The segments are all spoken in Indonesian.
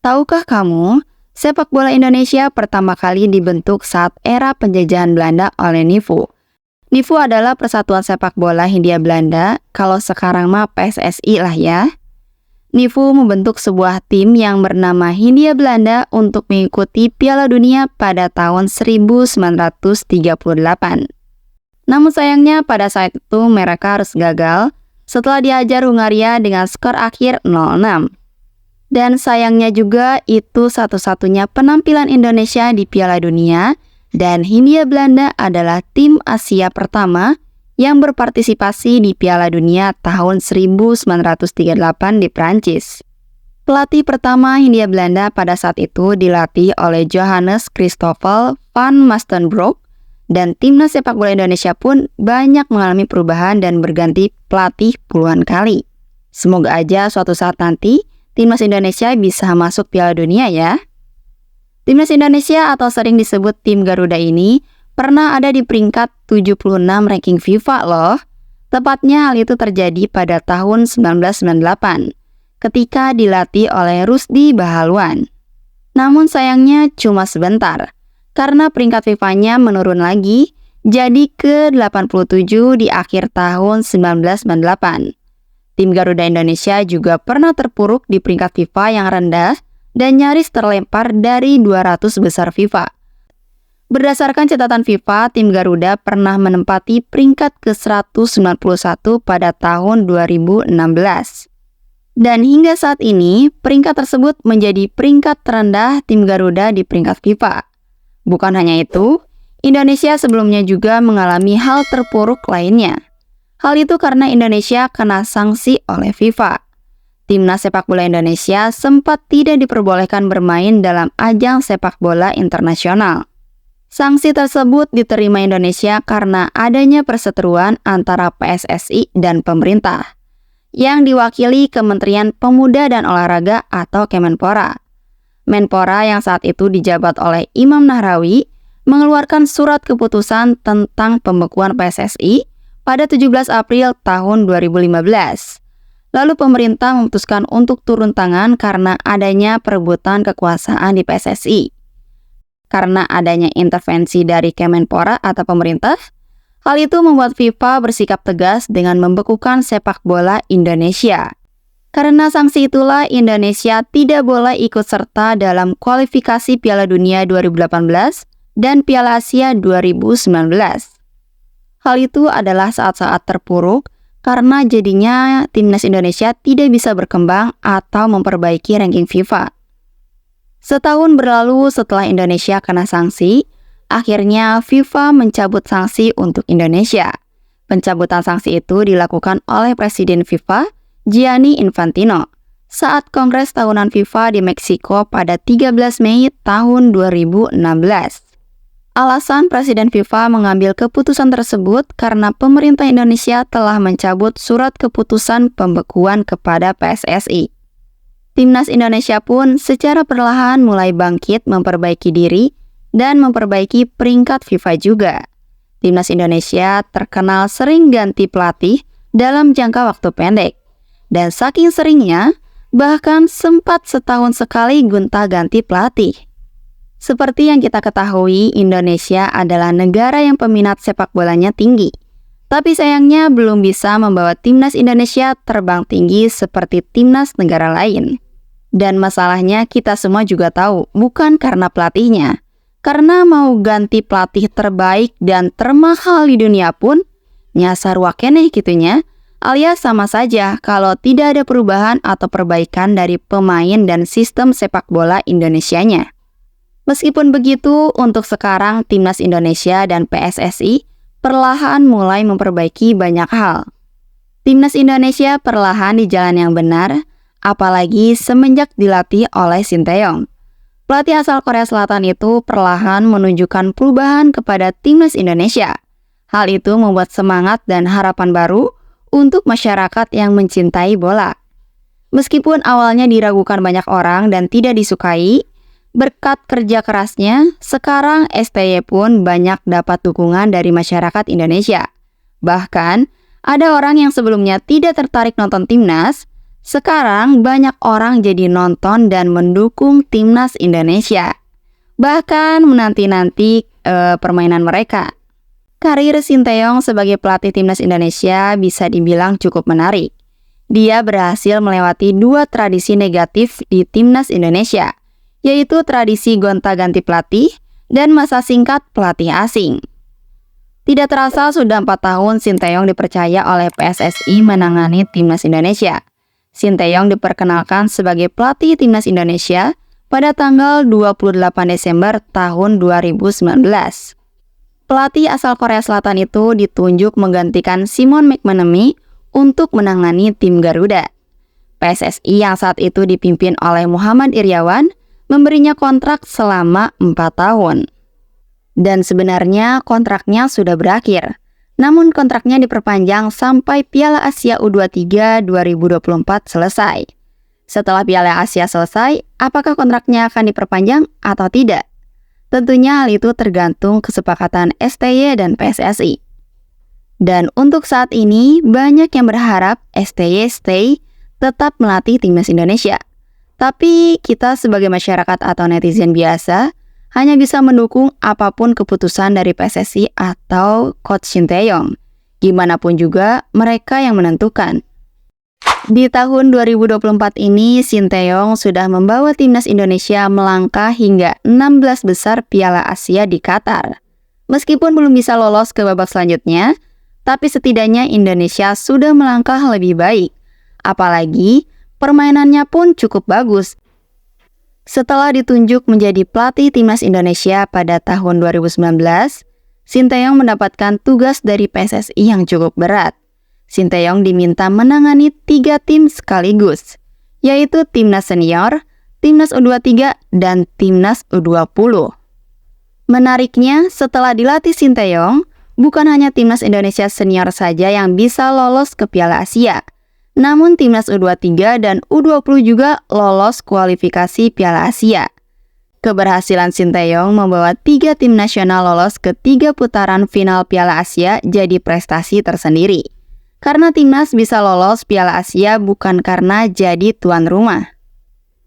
Tahukah kamu, sepak bola Indonesia pertama kali dibentuk saat era penjajahan Belanda oleh NIFU. NIFU adalah Persatuan Sepak Bola Hindia Belanda, kalau sekarang mah PSSI lah ya. NIFU membentuk sebuah tim yang bernama Hindia Belanda untuk mengikuti Piala Dunia pada tahun 1938. Namun sayangnya pada saat itu mereka harus gagal setelah diajar Hungaria dengan skor akhir 0-6. Dan sayangnya juga itu satu-satunya penampilan Indonesia di Piala Dunia, dan Hindia Belanda adalah tim Asia pertama yang berpartisipasi di Piala Dunia tahun 1938 di Prancis. Pelatih pertama Hindia Belanda pada saat itu dilatih oleh Johannes Christoffel van Mastenbroek, dan timnas sepak bola Indonesia pun banyak mengalami perubahan dan berganti pelatih puluhan kali. Semoga aja suatu saat nanti timnas Indonesia bisa masuk Piala Dunia ya. Timnas Indonesia atau sering disebut tim Garuda ini pernah ada di peringkat 76 ranking FIFA loh. Tepatnya hal itu terjadi pada tahun 1998 ketika dilatih oleh Rusdi Bahalwan. Namun sayangnya cuma sebentar, karena peringkat FIFA-nya menurun lagi jadi ke 87 di akhir tahun 1998. Tim Garuda Indonesia juga pernah terpuruk di peringkat FIFA yang rendah dan nyaris terlempar dari 200 besar FIFA. Berdasarkan catatan FIFA, tim Garuda pernah menempati peringkat ke-191 pada tahun 2016. Dan hingga saat ini, peringkat tersebut menjadi peringkat terendah tim Garuda di peringkat FIFA. Bukan hanya itu, Indonesia sebelumnya juga mengalami hal terpuruk lainnya. Hal itu karena Indonesia kena sanksi oleh FIFA. Timnas sepak bola Indonesia sempat tidak diperbolehkan bermain dalam ajang sepak bola internasional. Sanksi tersebut diterima Indonesia karena adanya perseteruan antara PSSI dan pemerintah, yang diwakili Kementerian Pemuda dan Olahraga atau Kemenpora. Menpora yang saat itu dijabat oleh Imam Nahrawi mengeluarkan surat keputusan tentang pembekuan PSSI pada 17 April tahun 2015. Lalu pemerintah memutuskan untuk turun tangan karena adanya perebutan kekuasaan di PSSI. Karena adanya intervensi dari Kemenpora atau pemerintah, hal itu membuat FIFA bersikap tegas dengan membekukan sepak bola Indonesia. Karena sanksi itulah Indonesia tidak boleh ikut serta dalam kualifikasi Piala Dunia 2018 dan Piala Asia 2019. Hal itu adalah saat-saat terpuruk karena jadinya timnas Indonesia tidak bisa berkembang atau memperbaiki ranking FIFA. Setahun berlalu setelah Indonesia kena sanksi, akhirnya FIFA mencabut sanksi untuk Indonesia. Pencabutan sanksi itu dilakukan oleh Presiden FIFA, Gianni Infantino, saat Kongres Tahunan FIFA di Meksiko pada 13 Mei tahun 2016. Alasan Presiden FIFA mengambil keputusan tersebut karena pemerintah Indonesia telah mencabut surat keputusan pembekuan kepada PSSI. Timnas Indonesia pun secara perlahan mulai bangkit memperbaiki diri dan memperbaiki peringkat FIFA juga. Timnas Indonesia terkenal sering ganti pelatih dalam jangka waktu pendek. Dan saking seringnya, bahkan sempat setahun sekali gonta-ganti pelatih. Seperti yang kita ketahui, Indonesia adalah negara yang peminat sepak bolanya tinggi. Tapi sayangnya belum bisa membawa timnas Indonesia terbang tinggi seperti timnas negara lain. Dan masalahnya kita semua juga tahu, bukan karena pelatihnya. Karena mau ganti pelatih terbaik dan termahal di dunia pun, nyasar wakeneh gitunya, alias sama saja kalau tidak ada perubahan atau perbaikan dari pemain dan sistem sepak bola Indonesianya. Meskipun begitu, untuk sekarang timnas Indonesia dan PSSI perlahan mulai memperbaiki banyak hal. Timnas Indonesia perlahan di jalan yang benar, apalagi semenjak dilatih oleh Sinteyong. Pelatih asal Korea Selatan itu perlahan menunjukkan perubahan kepada timnas Indonesia. Hal itu membuat semangat dan harapan baru untuk masyarakat yang mencintai bola. Meskipun awalnya diragukan banyak orang dan tidak disukai, berkat kerja kerasnya, sekarang STY pun banyak dapat dukungan dari masyarakat Indonesia. Bahkan, ada orang yang sebelumnya tidak tertarik nonton timnas, Sekarang banyak orang jadi nonton dan mendukung timnas Indonesia, bahkan menanti-nanti permainan mereka. Karir Sinteyong sebagai pelatih timnas Indonesia bisa dibilang cukup menarik. Dia berhasil melewati 2 tradisi negatif di timnas Indonesia, yaitu tradisi gonta-ganti pelatih dan masa singkat pelatih asing. Tidak terasa sudah 4 tahun Sinteyong dipercaya oleh PSSI menangani timnas Indonesia. Sinteyong diperkenalkan sebagai pelatih timnas Indonesia pada tanggal 28 Desember tahun 2019. Pelatih asal Korea Selatan itu ditunjuk menggantikan Simon McManamy untuk menangani tim Garuda. PSSI yang saat itu dipimpin oleh Muhammad Iryawan memberinya kontrak selama 4 tahun. Dan sebenarnya kontraknya sudah berakhir. Namun kontraknya diperpanjang sampai Piala Asia U23 2024 selesai. Setelah Piala Asia selesai, apakah kontraknya akan diperpanjang atau tidak? Tentunya hal itu tergantung kesepakatan STY dan PSSI. Dan untuk saat ini, banyak yang berharap STY stay tetap melatih timnas Indonesia. Tapi kita sebagai masyarakat atau netizen biasa, hanya bisa mendukung apapun keputusan dari PSSI atau Coach Sinteyong. Gimana pun juga mereka yang menentukan. Di tahun 2024 ini, Sinteyong sudah membawa timnas Indonesia melangkah hingga 16 besar Piala Asia di Qatar. Meskipun belum bisa lolos ke babak selanjutnya, tapi setidaknya Indonesia sudah melangkah lebih baik. Apalagi permainannya pun cukup bagus. Setelah ditunjuk menjadi pelatih timnas Indonesia pada tahun 2019, Sinteyong mendapatkan tugas dari PSSI yang cukup berat. Sinteyong diminta menangani 3 tim sekaligus, yaitu timnas senior, timnas U23, dan timnas U20. Menariknya, setelah dilatih Sinteyong, bukan hanya timnas Indonesia senior saja yang bisa lolos ke Piala Asia, namun timnas U23 dan U20 juga lolos kualifikasi Piala Asia. Keberhasilan Sinteyong membawa 3 tim nasional lolos ke 3 putaran final Piala Asia jadi prestasi tersendiri. Karena timnas bisa lolos Piala Asia bukan karena jadi tuan rumah.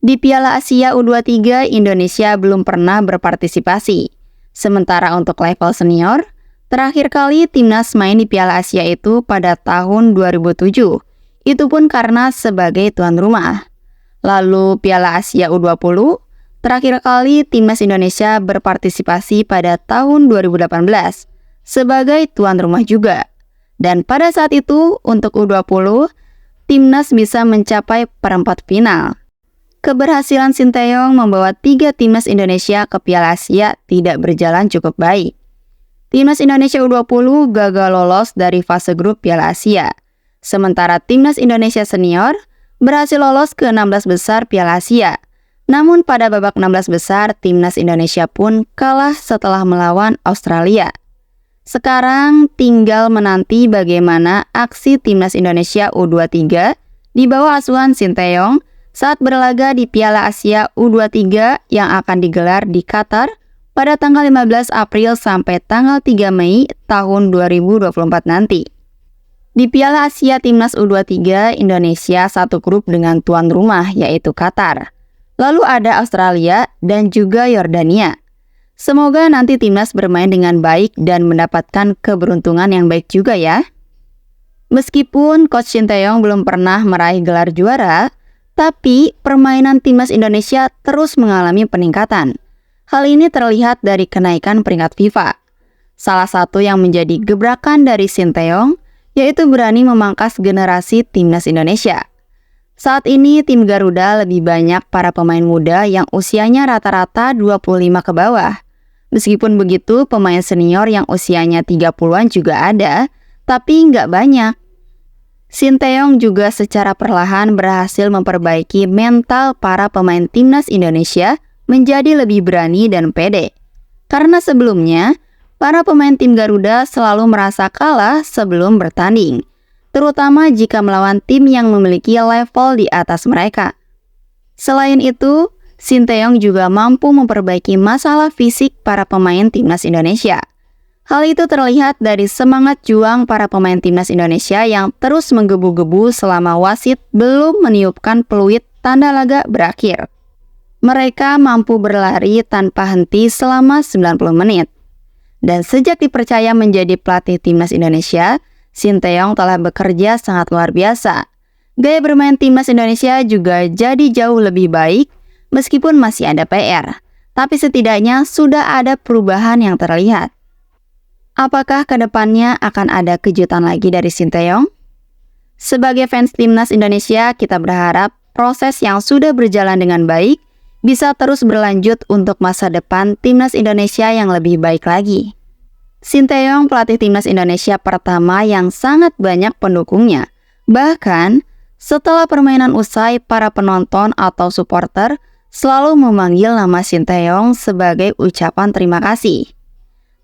Di Piala Asia U23, Indonesia belum pernah berpartisipasi. Sementara untuk level senior, terakhir kali timnas main di Piala Asia itu pada tahun 2007. Itu pun karena sebagai tuan rumah. Lalu Piala Asia U20, terakhir kali timnas Indonesia berpartisipasi pada tahun 2018 sebagai tuan rumah juga. Dan pada saat itu untuk U20, timnas bisa mencapai perempat final. Keberhasilan Sinteyong membawa 3 timnas Indonesia ke Piala Asia tidak berjalan cukup baik. Timnas Indonesia U20 gagal lolos dari fase grup Piala Asia. Sementara timnas Indonesia senior berhasil lolos ke 16 besar Piala Asia. Namun pada babak 16 besar, timnas Indonesia pun kalah setelah melawan Australia. Sekarang tinggal menanti bagaimana aksi timnas Indonesia U23 di bawah asuhan Sinteyong saat berlaga di Piala Asia U23 yang akan digelar di Qatar pada tanggal 15 April sampai tanggal 3 Mei tahun 2024 nanti. Di Piala Asia Timnas U23, Indonesia satu grup dengan tuan rumah yaitu Qatar. Lalu ada Australia dan juga Yordania. Semoga nanti timnas bermain dengan baik dan mendapatkan keberuntungan yang baik juga ya. Meskipun Coach Sinteyong belum pernah meraih gelar juara, tapi permainan timnas Indonesia terus mengalami peningkatan. Hal ini terlihat dari kenaikan peringkat FIFA. Salah satu yang menjadi gebrakan dari Sinteyong yaitu berani memangkas generasi timnas Indonesia. Saat ini tim Garuda lebih banyak para pemain muda yang usianya rata-rata 25 ke bawah. Meskipun begitu, pemain senior yang usianya 30-an juga ada, tapi nggak banyak. Sinteyong juga secara perlahan berhasil memperbaiki mental para pemain timnas Indonesia menjadi lebih berani dan pede. Karena sebelumnya, para pemain tim Garuda selalu merasa kalah sebelum bertanding, terutama jika melawan tim yang memiliki level di atas mereka. Selain itu, Sinteyong juga mampu memperbaiki masalah fisik para pemain timnas Indonesia. Hal itu terlihat dari semangat juang para pemain timnas Indonesia yang terus menggebu-gebu selama wasit belum meniupkan peluit tanda laga berakhir. Mereka mampu berlari tanpa henti selama 90 menit. Dan sejak dipercaya menjadi pelatih timnas Indonesia, Sinteyong telah bekerja sangat luar biasa. Gaya bermain timnas Indonesia juga jadi jauh lebih baik meskipun masih ada PR. Tapi setidaknya sudah ada perubahan yang terlihat. Apakah kedepannya akan ada kejutan lagi dari Sinteyong? Sebagai fans timnas Indonesia, kita berharap proses yang sudah berjalan dengan baik bisa terus berlanjut untuk masa depan timnas Indonesia yang lebih baik lagi. Sinteyong pelatih timnas Indonesia pertama yang sangat banyak pendukungnya. Bahkan, setelah permainan usai, para penonton atau supporter selalu memanggil nama Sinteyong sebagai ucapan terima kasih.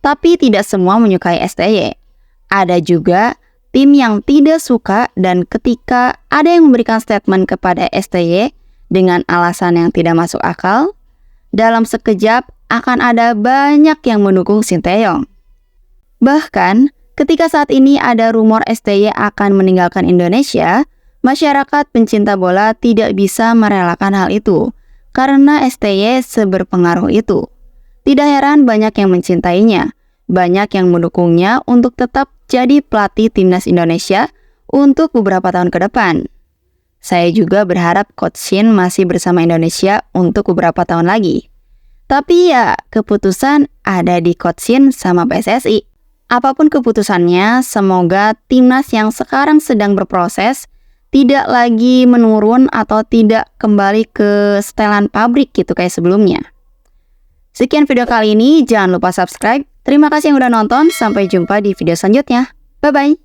Tapi tidak semua menyukai STY. Ada juga tim yang tidak suka dan ketika ada yang memberikan statement kepada STY dengan alasan yang tidak masuk akal, dalam sekejap akan ada banyak yang mendukung Sinteyong. Bahkan, ketika saat ini ada rumor STY akan meninggalkan Indonesia, masyarakat pencinta bola tidak bisa merelakan hal itu karena STY seberpengaruh itu. Tidak heran banyak yang mencintainya, banyak yang mendukungnya untuk tetap jadi pelatih timnas Indonesia untuk beberapa tahun ke depan. Saya juga berharap Coach Shin masih bersama Indonesia untuk beberapa tahun lagi. Tapi ya, keputusan ada di Coach Shin sama PSSI. Apapun keputusannya, semoga timnas yang sekarang sedang berproses tidak lagi menurun atau tidak kembali ke setelan pabrik gitu kayak sebelumnya. Sekian video kali ini, jangan lupa subscribe. Terima kasih yang udah nonton, sampai jumpa di video selanjutnya. Bye-bye.